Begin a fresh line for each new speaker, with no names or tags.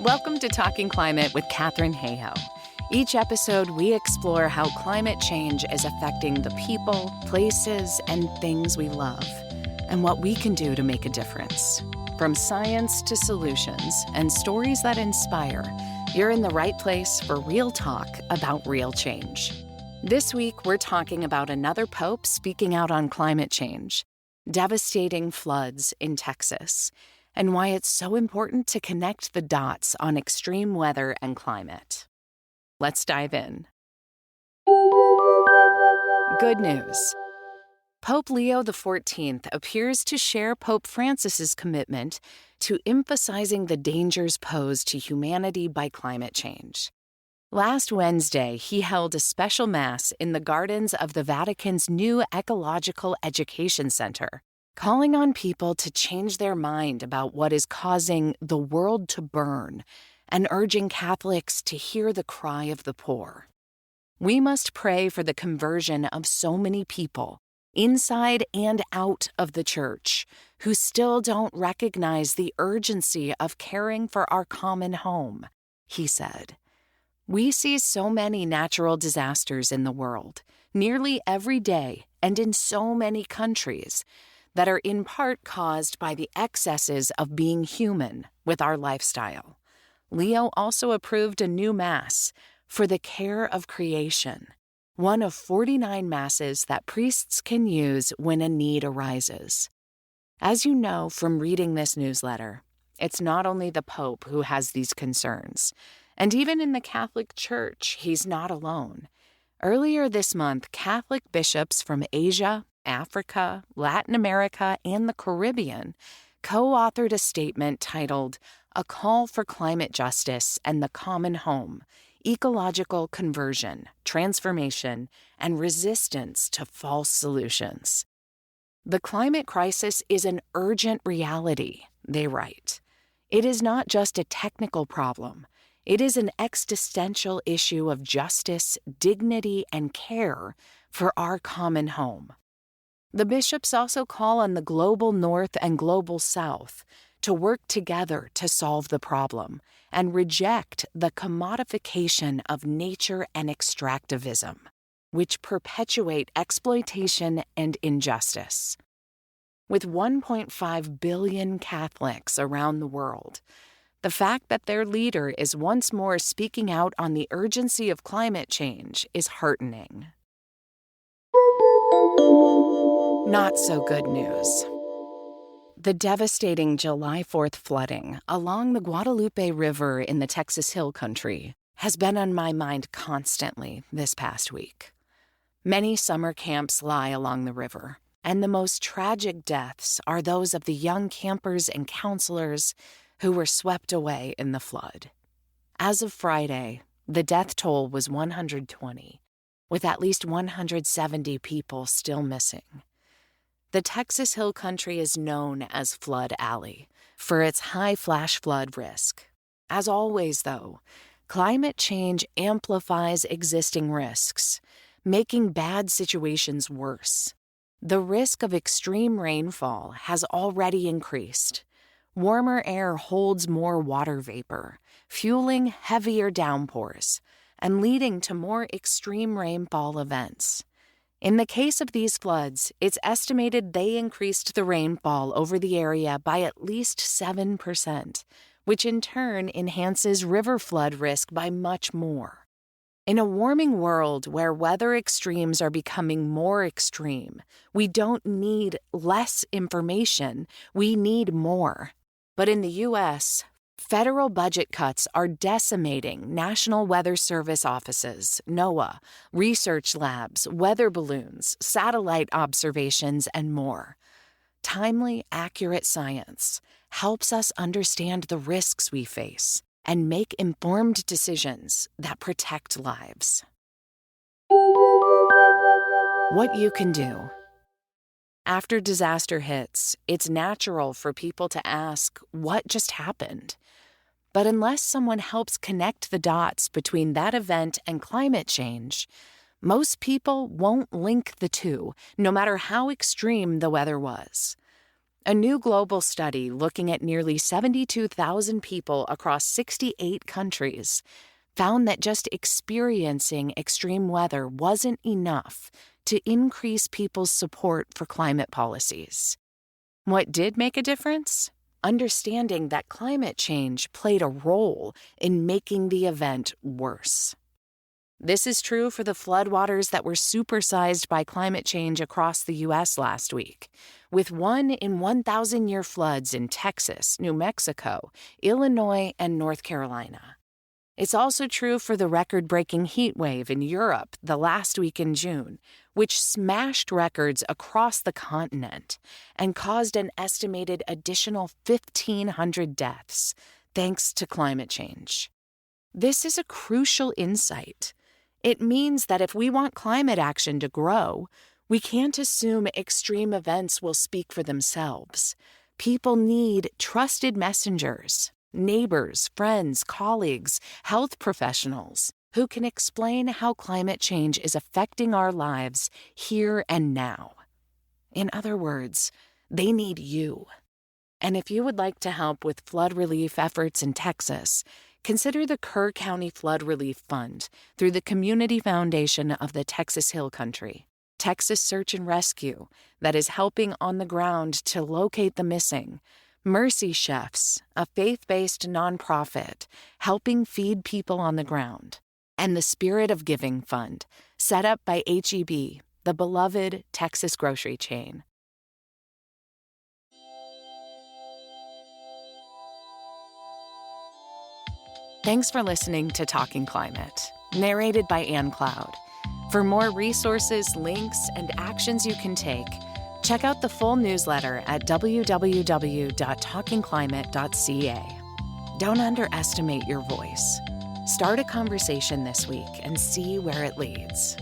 Welcome to Talking Climate with Katherine Hayhoe. Each episode, we explore how climate change is affecting the people, places, and things we love, and what we can do to make a difference. From science to solutions and stories that inspire, you're in the right place for real talk about real change. This week, we're talking about another pope speaking out on climate change, devastating floods in Texas, and why it's so important to connect the dots on extreme weather and climate. Let's dive in. Good news. Pope Leo XIV appears to share Pope Francis's commitment to emphasizing the dangers posed to humanity by climate change. Last Wednesday, he held a special Mass in the gardens of the Vatican's new Ecological Education Center, calling on people to change their mind about what is causing the world to burn and urging Catholics to hear the cry of the poor. We must pray for the conversion of so many people, inside and out of the church, who still don't recognize the urgency of caring for our common home, he said. We see so many natural disasters in the world, nearly every day and in so many countries, that are in part caused by the excesses of being human with our lifestyle. Leo also approved a new Mass for the care of creation, one of 49 Masses that priests can use when a need arises. As you know from reading this newsletter, it's not only the Pope who has these concerns, and even in the Catholic Church, he's not alone. Earlier this month, Catholic bishops from Asia, Africa, Latin America, and the Caribbean co-authored a statement titled A Call for Climate Justice and the Common Home, Ecological Conversion, Transformation, and Resistance to False Solutions. The climate crisis is an urgent reality, they write. It is not just a technical problem. It is an existential issue of justice, dignity, and care for our common home. The bishops also call on the global North and global South to work together to solve the problem and reject the commodification of nature and extractivism, which perpetuate exploitation and injustice. With 1.5 billion Catholics around the world, the fact that their leader is once more speaking out on the urgency of climate change is heartening. Not so good news. The devastating July 4th flooding along the Guadalupe River in the Texas Hill Country has been on my mind constantly this past week. Many summer camps lie along the river, and the most tragic deaths are those of the young campers and counselors who were swept away in the flood. As of Friday, the death toll was 120, with at least 170 people still missing. The Texas Hill Country is known as Flood Alley for its high flash flood risk. As always, though, climate change amplifies existing risks, making bad situations worse. The risk of extreme rainfall has already increased. Warmer air holds more water vapor, fueling heavier downpours and leading to more extreme rainfall events. In the case of these floods, it's estimated they increased the rainfall over the area by at least 7%, which in turn enhances river flood risk by much more. In a warming world where weather extremes are becoming more extreme, we don't need less information, we need more. But in the U.S., federal budget cuts are decimating National Weather Service offices, NOAA, research labs, weather balloons, satellite observations, and more. Timely, accurate science helps us understand the risks we face and make informed decisions that protect lives. What you can do. After disaster hits, it's natural for people to ask, what just happened? But unless someone helps connect the dots between that event and climate change, most people won't link the two, no matter how extreme the weather was. A new global study looking at nearly 72,000 people across 68 countries found that just experiencing extreme weather wasn't enough to increase people's support for climate policies. What did make a difference? Understanding that climate change played a role in making the event worse. This is true for the floodwaters that were supersized by climate change across the U.S. last week, with 1 in 1,000-year floods in Texas, New Mexico, Illinois, and North Carolina. It's also true for the record-breaking heat wave in Europe the last week in June, which smashed records across the continent and caused an estimated additional 1,500 deaths, thanks to climate change. This is a crucial insight. It means that if we want climate action to grow, we can't assume extreme events will speak for themselves. People need trusted messengers, neighbors, friends, colleagues, health professionals who can explain how climate change is affecting our lives here and now. In other words, they need you. And if you would like to help with flood relief efforts in Texas, consider the Kerr County Flood Relief Fund through the Community Foundation of the Texas Hill Country, Texas Search and Rescue, that is helping on the ground to locate the missing, Mercy Chefs, a faith-based nonprofit helping feed people on the ground, and the Spirit of Giving Fund, set up by H-E-B, the beloved Texas grocery chain. Thanks for listening to Talking Climate, narrated by Ann Cloud. For more resources, links, and actions you can take, check out the full newsletter at www.talkingclimate.ca. Don't underestimate your voice. Start a conversation this week and see where it leads.